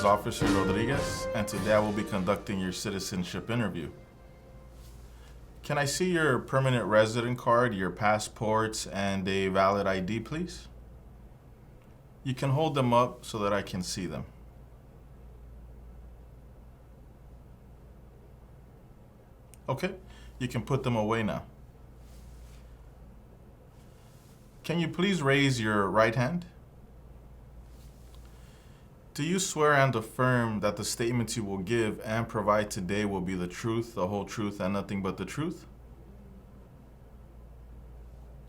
is Officer Rodriguez, and today I will be conducting your citizenship interview. Can I see your permanent resident card, your passports, and a valid ID, please? You can hold them up so that I can see them. Okay, you can put them away now. Can you please raise your right hand? Do you swear and affirm that the statements you will give and provide today will be the truth, the whole truth, and nothing but the truth?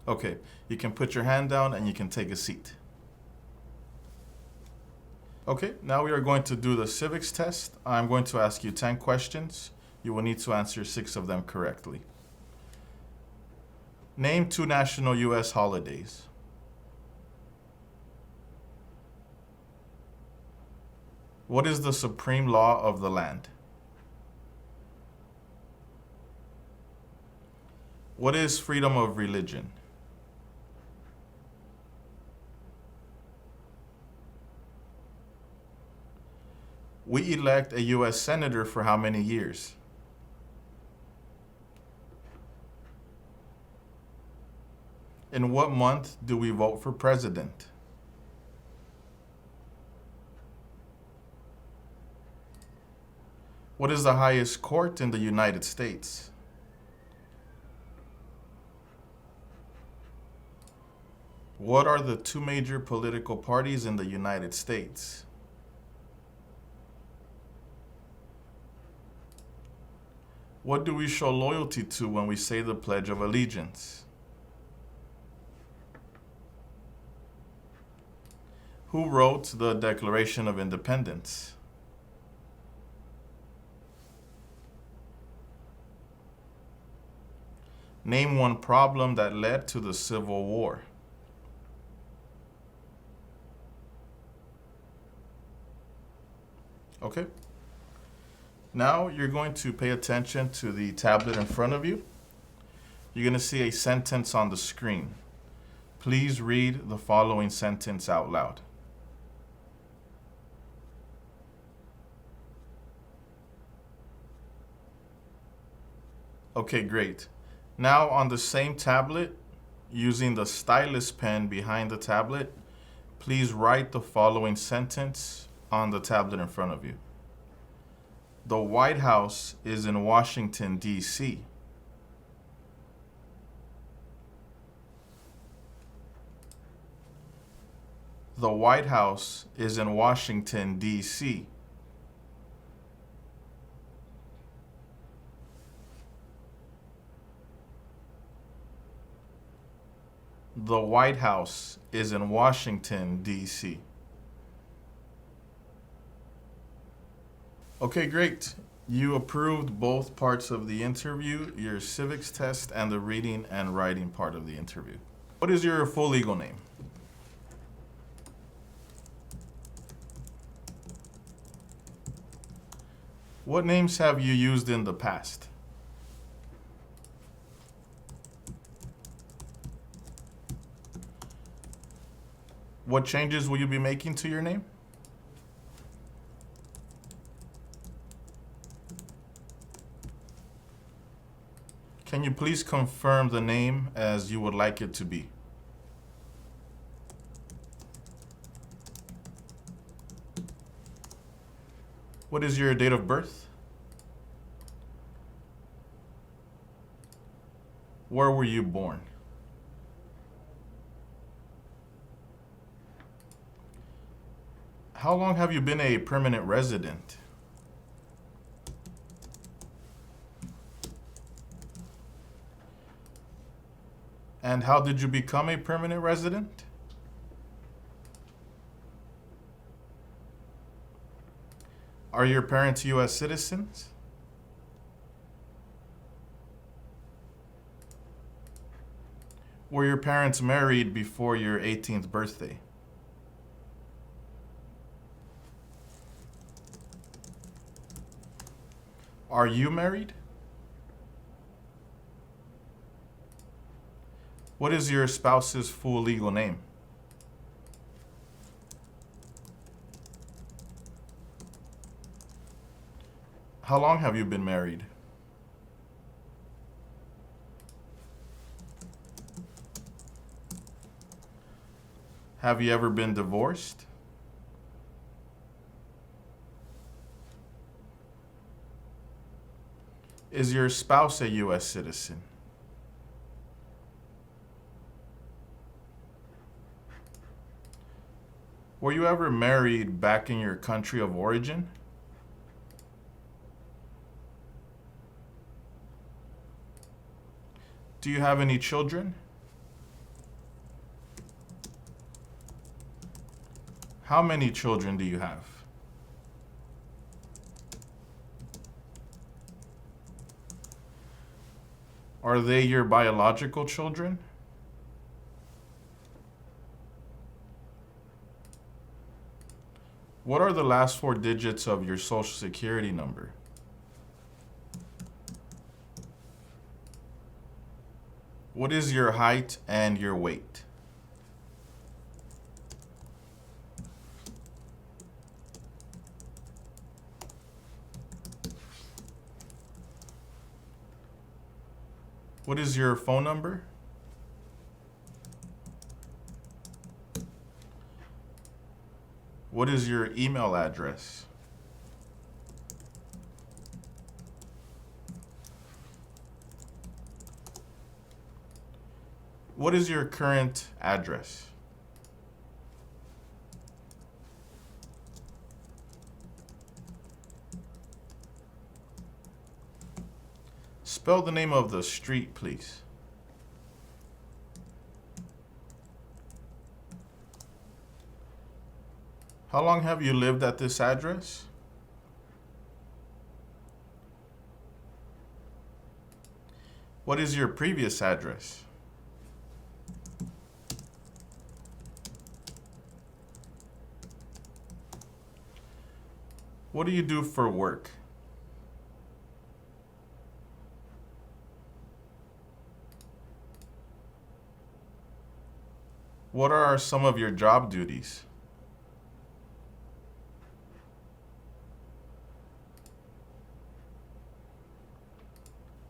Okay, you can put your hand down and you can take a seat. Okay, now we are going to do the civics test. I'm going to ask you 10 questions. You will need to answer 6 of them correctly. Name 2 national U.S. holidays. What is the supreme law of the land? What is freedom of religion? We elect a U.S. Senator for how many years? In what month do we vote for president? What is the highest court in the United States? What are the 2 major political parties in the United States? What do we show loyalty to when we say the Pledge of Allegiance? Who wrote the Declaration of Independence? Name 1 problem that led to the Civil War. Okay. Now you're going to pay attention to the tablet in front of you. You're going to see a sentence on the screen. Please read the following sentence out loud. Okay, great. Now on the same tablet, using the stylus pen behind the tablet, please write the following sentence on the tablet in front of you. The White House is in Washington, D.C. The White House is in Washington, D.C. The White House is in Washington, D.C. Okay, great. You approved both parts of the interview, your civics test and the reading and writing part of the interview. What is your full legal name? What names have you used in the past? What changes will you be making to your name? Can you please confirm the name as you would like it to be? What is your date of birth? Where were you born? How long have you been a permanent resident? And how did you become a permanent resident? Are your parents U.S. citizens? Were your parents married before your 18th birthday? Are you married? What is your spouse's full legal name? How long have you been married? Have you ever been divorced? Is your spouse a U.S. citizen? Were you ever married back in your country of origin? Do you have any children? How many children do you have? Are they your biological children? What are the last 4 digits of your Social Security number? What is your height and your weight? What is your phone number? What is your email address? What is your current address? Spell the name of the street, please. How long have you lived at this address? What is your previous address? What do you do for work? What are some of your job duties?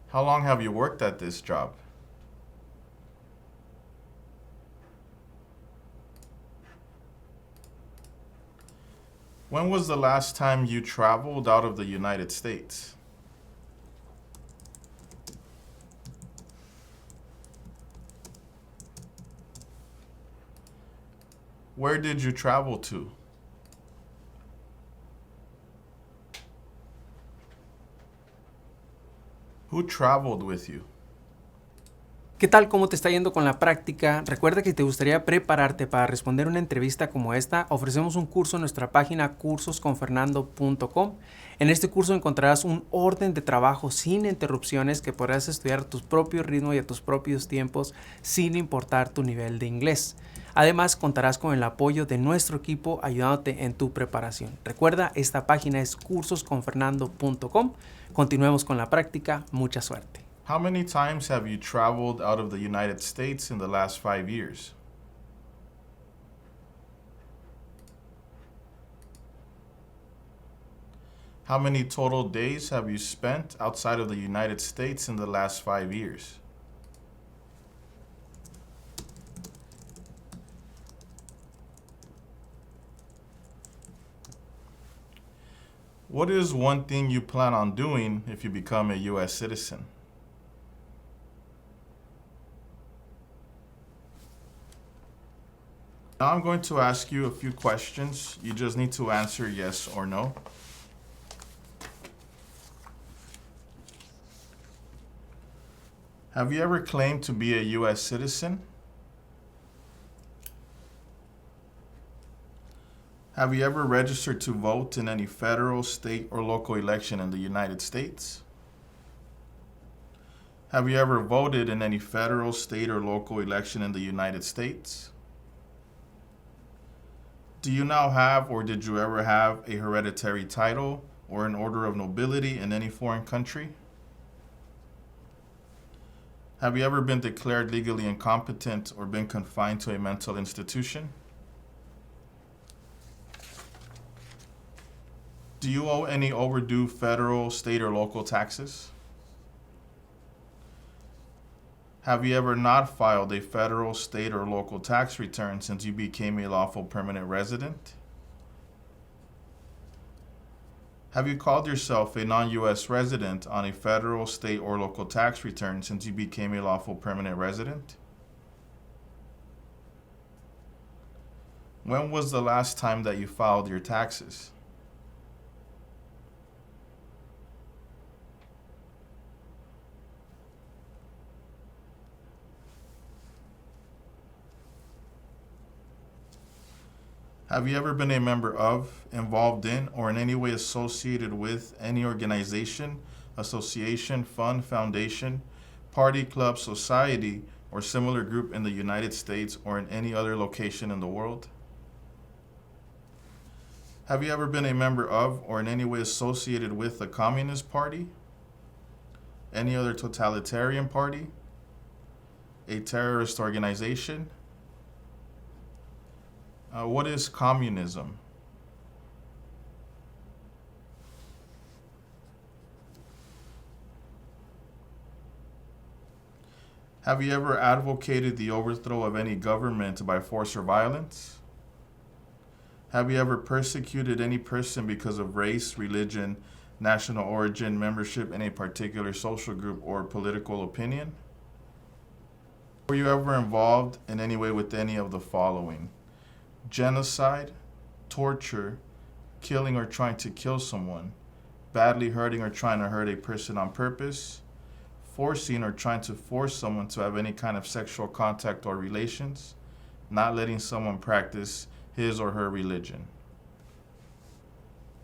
How long have you worked at this job? When was the last time you traveled out of the United States? Where did you travel to? Who traveled with you? ¿Qué tal? ¿Cómo te está yendo con la práctica? Recuerda que si te gustaría prepararte para responder una entrevista como esta, ofrecemos un curso en nuestra página cursosconfernando.com. En este curso encontrarás un orden de trabajo sin interrupciones que podrás estudiar a tu propio ritmo y a tus propios tiempos sin importar tu nivel de inglés. Además, contarás con el apoyo de nuestro equipo ayudándote en tu preparación. Recuerda, esta página es cursosconfernando.com. Continuemos con la práctica. Mucha suerte. How many times have you traveled out of the United States in the last 5 years? How many total days have you spent outside of the United States in the last 5 years? What is one thing you plan on doing if you become a U.S. citizen? Now I'm going to ask you a few questions. You just need to answer yes or no. Have you ever claimed to be a U.S. citizen? Have you ever registered to vote in any federal, state, or local election in the United States? Have you ever voted in any federal, state, or local election in the United States? Do you now have or did you ever have a hereditary title or an order of nobility in any foreign country? Have you ever been declared legally incompetent or been confined to a mental institution? Do you owe any overdue federal, state, or local taxes? Have you ever not filed a federal, state, or local tax return since you became a lawful permanent resident? Have you called yourself a non-U.S. resident on a federal, state, or local tax return since you became a lawful permanent resident? When was the last time that you filed your taxes? Have you ever been a member of, involved in, or in any way associated with any organization, association, fund, foundation, party, club, society, or similar group in the United States or in any other location in the world? Have you ever been a member of, or in any way associated with, the Communist Party, any other totalitarian party, a terrorist organization? What is communism? Have you ever advocated the overthrow of any government by force or violence? Have you ever persecuted any person because of race, religion, national origin, membership in a particular social group, or political opinion? Were you ever involved in any way with any of the following? Genocide, torture, killing or trying to kill someone, badly hurting or trying to hurt a person on purpose, forcing or trying to force someone to have any kind of sexual contact or relations, not letting someone practice his or her religion?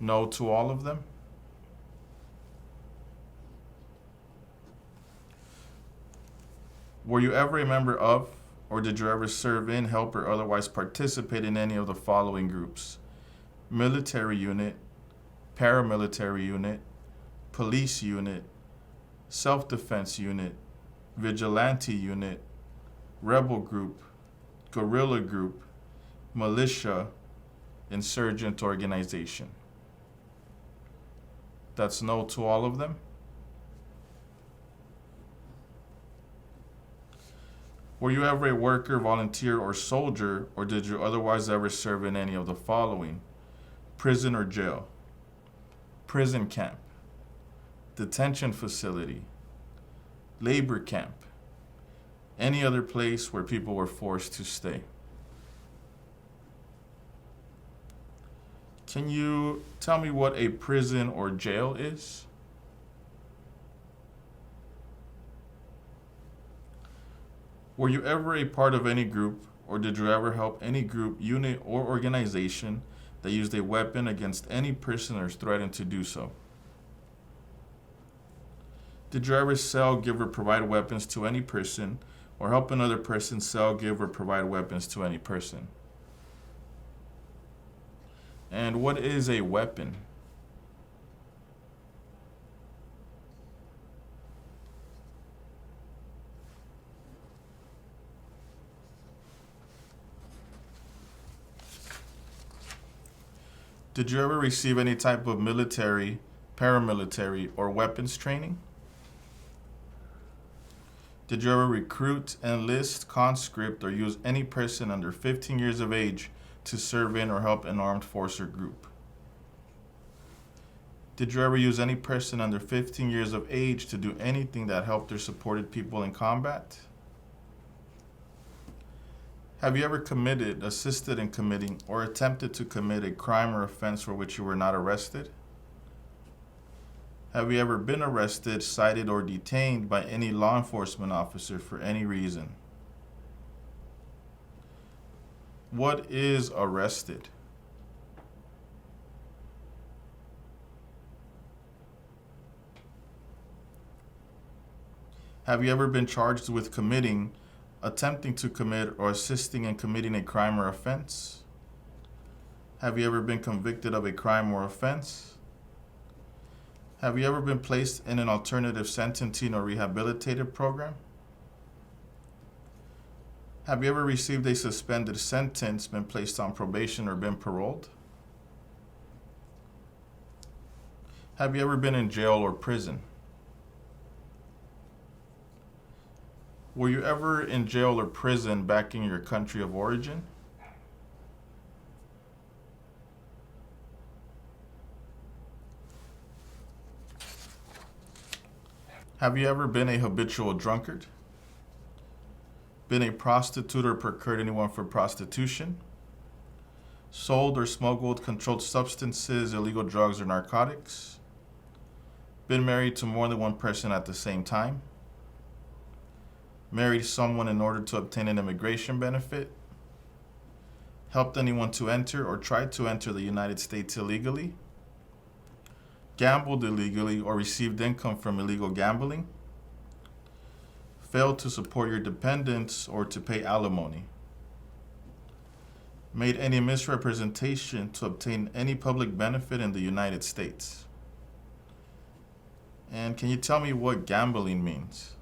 No to all of them? Were you ever a member of, or did you ever serve in, help, or otherwise participate in any of the following groups? Military unit, paramilitary unit, police unit, self-defense unit, vigilante unit, rebel group, guerrilla group, militia, insurgent organization? That's no to all of them. Were you ever a worker, volunteer, or soldier, or did you otherwise ever serve in any of the following? Prison or jail, prison camp, detention facility, labor camp, any other place where people were forced to stay? Can you tell me what a prison or jail is? Were you ever a part of any group, or did you ever help any group, unit, or organization that used a weapon against any person or threatened to do so? Did you ever sell, give, or provide weapons to any person, or help another person sell, give, or provide weapons to any person? And what is a weapon? Did you ever receive any type of military, paramilitary, or weapons training? Did you ever recruit, enlist, conscript, or use any person under 15 years of age to serve in or help an armed force or group? Did you ever use any person under 15 years of age to do anything that helped or supported people in combat? Have you ever committed, assisted in committing, or attempted to commit a crime or offense for which you were not arrested? Have you ever been arrested, cited, or detained by any law enforcement officer for any reason? What is arrested? Have you ever been charged with committing, attempting to commit, or assisting in committing a crime or offense? Have you ever been convicted of a crime or offense? Have you ever been placed in an alternative sentencing or rehabilitative program? Have you ever received a suspended sentence, been placed on probation, or been paroled? Have you ever been in jail or prison? Were you ever in jail or prison back in your country of origin? Have you ever been a habitual drunkard? Been a prostitute or procured anyone for prostitution? Sold or smuggled controlled substances, illegal drugs, or narcotics? Been married to more than one person at the same time? Married someone in order to obtain an immigration benefit? Helped anyone to enter or tried to enter the United States illegally? Gambled illegally or received income from illegal gambling? Failed to support your dependents or to pay alimony? Made any misrepresentation to obtain any public benefit in the United States? And can you tell me what gambling means?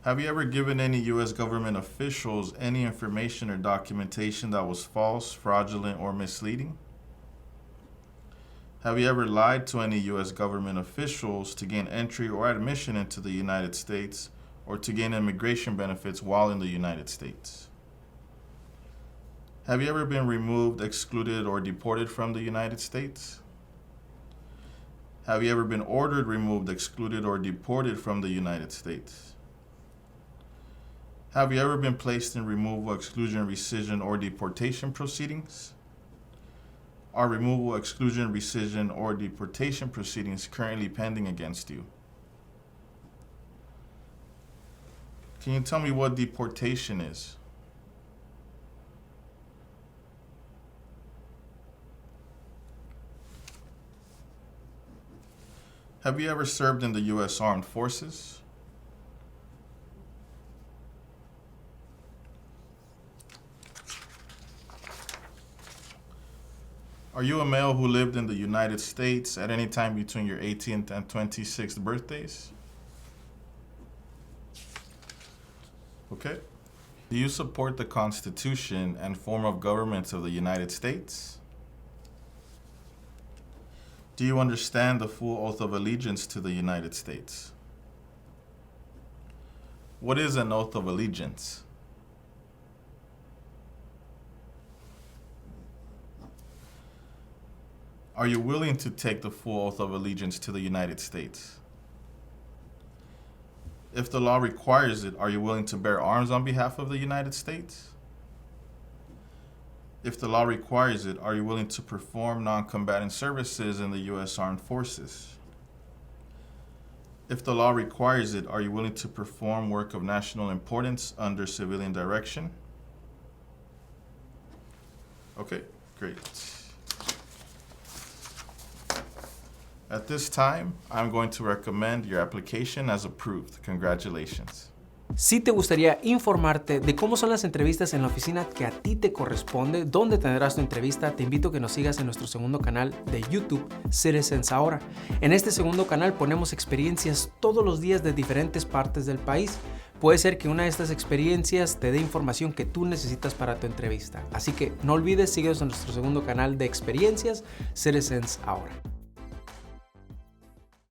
Have you ever given any U.S. government officials any information or documentation that was false, fraudulent, or misleading? Have you ever lied to any U.S. government officials to gain entry or admission into the United States or to gain immigration benefits while in the United States? Have you ever been removed, excluded, or deported from the United States? Have you ever been ordered, removed, excluded, or deported from the United States? Have you ever been placed in removal, exclusion, rescission, or deportation proceedings? Are removal, exclusion, rescission, or deportation proceedings currently pending against you? Can you tell me what deportation is? Have you ever served in the U.S. Armed Forces? Are you a male who lived in the United States at any time between your 18th and 26th birthdays? Okay. Do you support the Constitution and form of government of the United States? Do you understand the full oath of allegiance to the United States? What is an oath of allegiance? Are you willing to take the full oath of allegiance to the United States? If the law requires it, are you willing to bear arms on behalf of the United States? If the law requires it, are you willing to perform non-combatant services in the U.S. Armed Forces? If the law requires it, are you willing to perform work of national importance under civilian direction? Okay, great. At this time, I'm going to recommend your application as approved. Congratulations. Si te gustaría informarte de cómo son las entrevistas en la oficina que a ti te corresponde, dónde tendrás tu entrevista, te invito a que nos sigas en nuestro segundo canal de YouTube, Citizens Ahora. En este segundo canal ponemos experiencias todos los días de diferentes partes del país. Puede ser que una de estas experiencias te dé información que tú necesitas para tu entrevista. Así que no olvides, síguenos en nuestro segundo canal de experiencias, Citizens Ahora.